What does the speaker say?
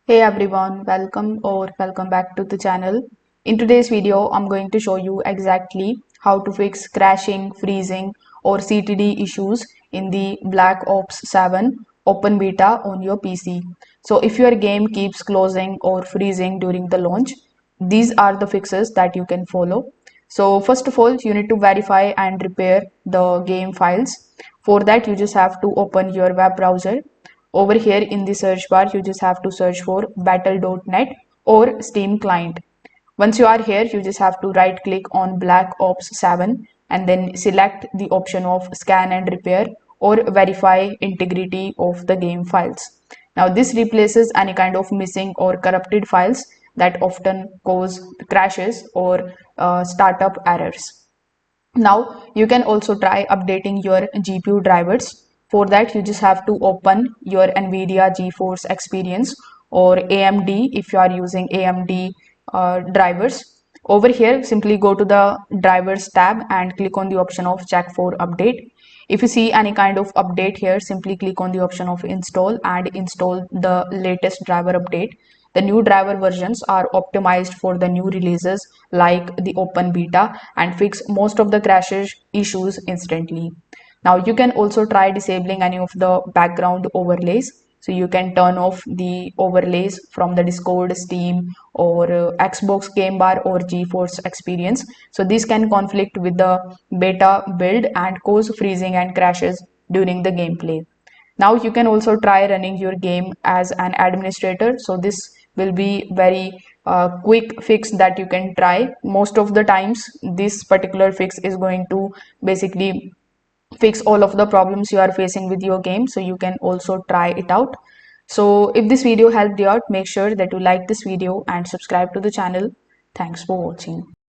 Hey everyone, welcome back to the channel. In today's video, I'm going to show you exactly how to fix crashing, freezing or CTD issues in the Black Ops 7 open beta on your PC. So if your game keeps closing or freezing during the launch, these are the fixes that you can follow. So first of all, you need to verify and repair the game files. For that, you just have to open your web browser. Over here in the search bar, you just have to search for battle.net or Steam client. Once you are here, you just have to right click on Black Ops 7 and then select the option of scan and repair or verify integrity of the game files. Now this replaces any kind of missing or corrupted files that often cause crashes or startup errors. Now you can also try updating your GPU drivers. For that, you just have to open your NVIDIA GeForce Experience or AMD if you are using AMD drivers. Over here, simply go to the drivers tab and click on the option of check for update. If you see any kind of update here, simply click on the option of install and install the latest driver update. The new driver versions are optimized for the new releases like the open beta and fix most of the crashes issues instantly. Now you can also try disabling any of the background overlays. So you can turn off the overlays from the Discord, Steam or Xbox Game Bar or GeForce Experience. So this can conflict with the beta build and cause freezing and crashes during the gameplay. Now you can also try running your game as an administrator. So this will be very quick fix that you can try. Most of the times this particular fix is going to basically fix all of the problems you are facing with your game, so you can also try it out. So if this video helped you out, make sure that you like this video and subscribe to the channel. Thanks for watching.